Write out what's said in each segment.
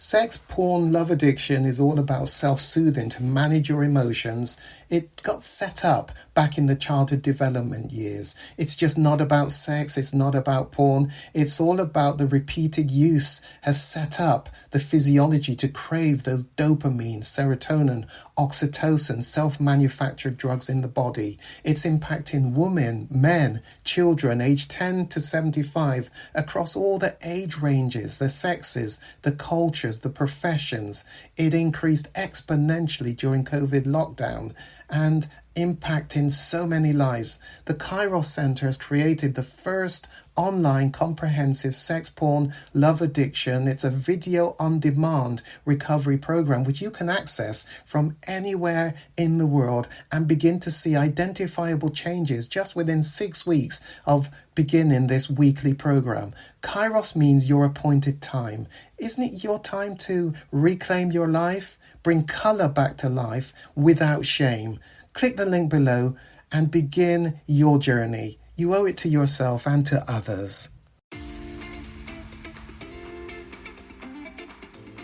Sex, porn, love addiction is all about self-soothing to manage your emotions. It got set up back in the childhood development years. It's just not about sex. It's not about porn. It's all about the repeated use has set up the physiology to crave those dopamine, serotonin, oxytocin, self-manufactured drugs in the body. It's impacting women, men, children aged 10 to 75 across all the age ranges, the sexes, the cultures, the professions. It increased exponentially during COVID lockdown and impacting so many lives. The Kairos Centre has created the first online comprehensive sex, porn, love addiction. It's a video on demand recovery program which you can access from anywhere in the world and begin to see identifiable changes just within 6 weeks of beginning this weekly program. Kairos means your appointed time. Isn't it your time to reclaim your life? Bring colour back to life without shame. Click the link below and begin your journey. You owe it to yourself and to others.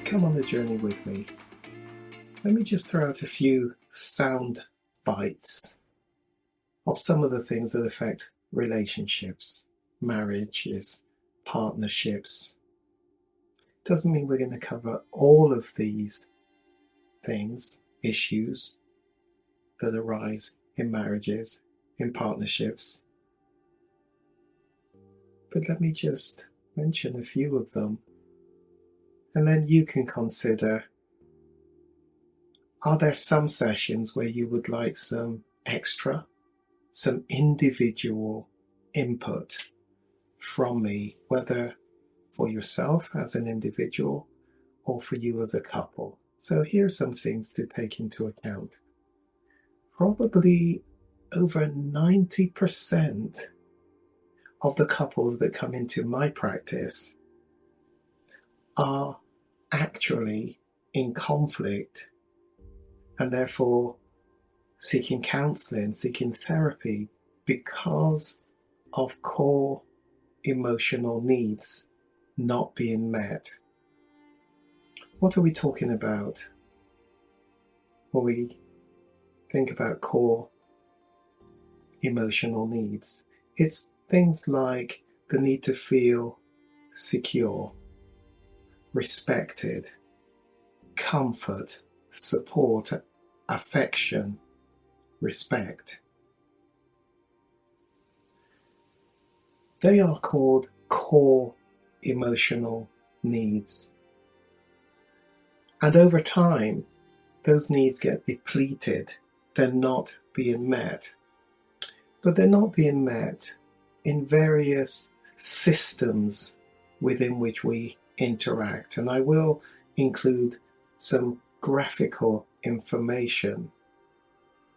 Come on the journey with me. Let me just throw out a few sound bites of some of the things that affect relationships, marriages, partnerships. Doesn't mean we're going to cover all of these things, issues that arise in marriages, in partnerships. But let me just mention a few of them. And then you can consider, are there some sessions where you would like some extra, some individual input from me, whether for yourself as an individual or for you as a couple? So here's some things to take into account. Probably over 90% of the couples that come into my practice are actually in conflict and therefore seeking counseling, seeking therapy because of core emotional needs not being met. What are we talking about when we think about core emotional needs? It's things like the need to feel secure, respected, comfort, support, affection, respect. They are called core emotional needs. And over time, those needs get depleted. They're not being met. But they're not being met in various systems within which we interact. And I will include some graphical information.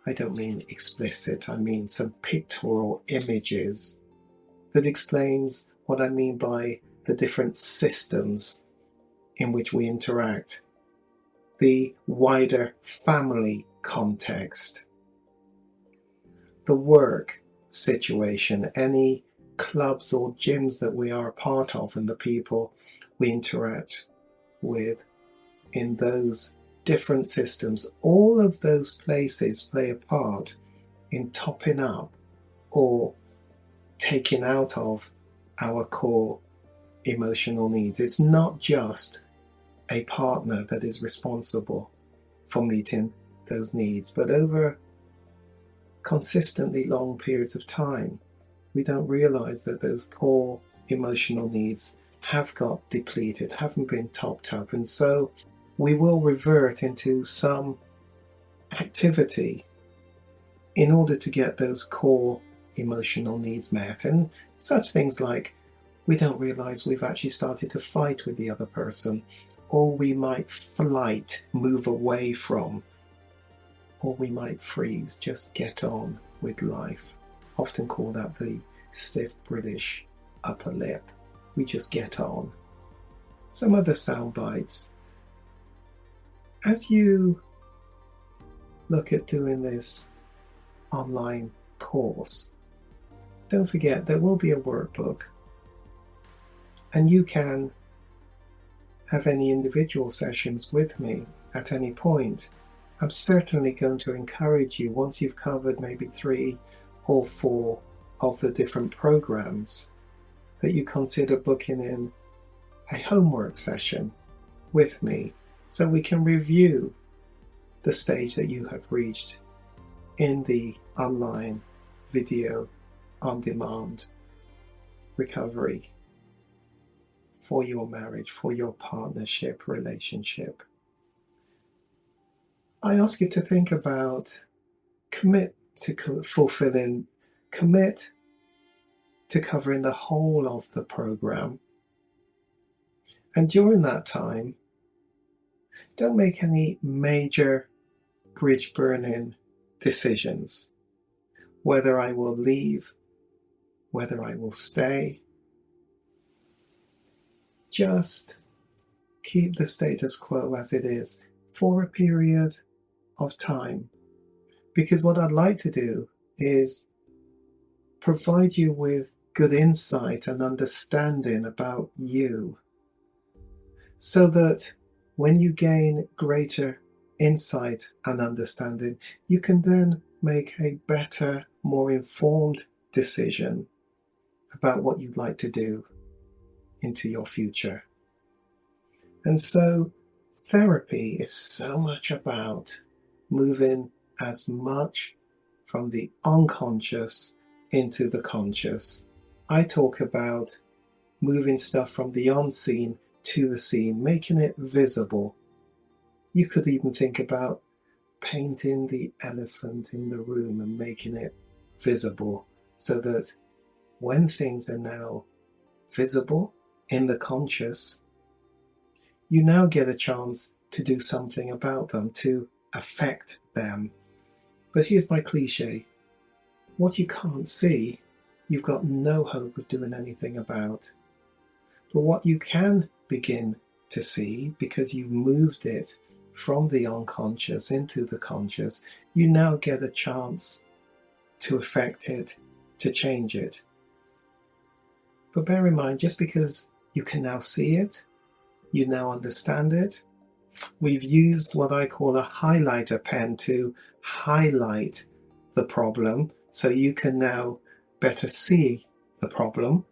I don't mean explicit, I mean some pictorial images that explains what I mean by the different systems in which we interact, the wider family context, the work situation, any clubs or gyms that we are a part of, and the people we interact with in those different systems. All of those places play a part in topping up or taking out of our core emotional needs. It's not just a partner that is responsible for meeting those needs, but over consistently long periods of time, we don't realize that those core emotional needs have got depleted, haven't been topped up, and so we will revert into some activity in order to get those core emotional needs met. And such things like we don't realize we've actually started to fight with the other person, or we might flight, move away from, or we might freeze, just get on with life. Often call that the stiff British upper lip. We just get on. Some other sound bites. As you look at doing this online course, don't forget there will be a workbook, and you can have any individual sessions with me at any point, I'm certainly going to encourage you, once you've covered maybe 3 or 4 of the different programs, that you consider booking in a homework session with me so we can review the stage that you have reached in the online video on demand recovery for your marriage, for your partnership relationship. I ask you to think about, commit to covering the whole of the program. And during that time, don't make any major bridge burning decisions. Whether I will leave, whether I will stay. Just keep the status quo as it is for a period of time. Because what I'd like to do is provide you with good insight and understanding about you, so that when you gain greater insight and understanding, you can then make a better, more informed decision about what you'd like to do into your future. And so therapy is so much about moving as much from the unconscious into the conscious. I talk about moving stuff from the unseen to the seen, making it visible. You could even think about painting the elephant in the room and making it visible, so that when things are now visible in the conscious, you now get a chance to do something about them, to affect them. But here's my cliche. What you can't see, you've got no hope of doing anything about. But what you can begin to see, because you've moved it from the unconscious into the conscious, you now get a chance to affect it, to change it. But bear in mind, just because you can now see it, you now understand it, we've used what I call a highlighter pen to highlight the problem, so you can now better see the problem.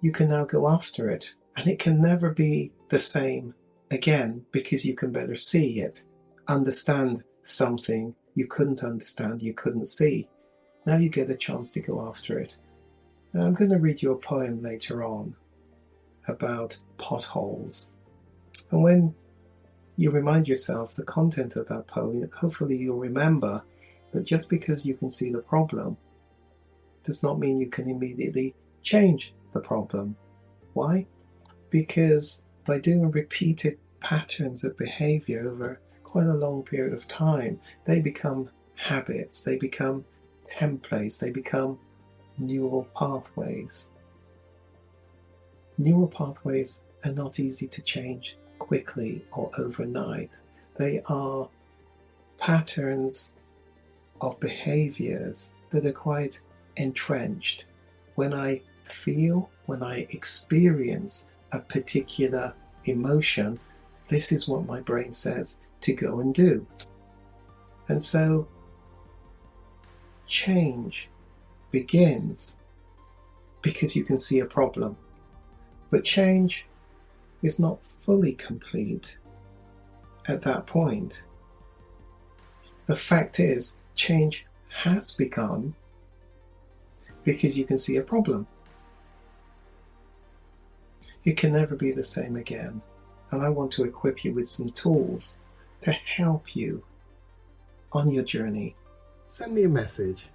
You can now go after it, and it can never be the same again, because you can better see it, understand something you couldn't understand, you couldn't see. Now you get a chance to go after it. Now I'm going to read you a poem later on about potholes. And when you remind yourself the content of that poem, hopefully you'll remember that just because you can see the problem does not mean you can immediately change the problem. Why? Because by doing repeated patterns of behavior over quite a long period of time, they become habits, they become templates, they become neural pathways. Neural pathways are not easy to change quickly or overnight. They are patterns of behaviors that are quite entrenched. When I feel, when I experience a particular emotion, this is what my brain says to go and do. And so change begins because you can see a problem. But change is not fully complete at that point. The fact is, change has begun because you can see a problem. It can never be the same again. And I want to equip you with some tools to help you on your journey. Send me a message.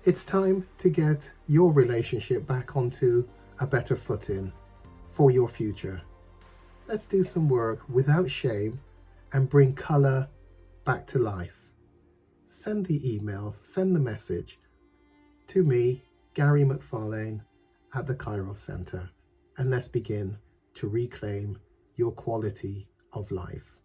It's time to get your relationship back onto a better footing for your future. Let's do some work without shame and bring colour back to life. Send the email, send the message to me, Gary McFarlane, at the Kairos Centre, and let's begin to reclaim your quality of life.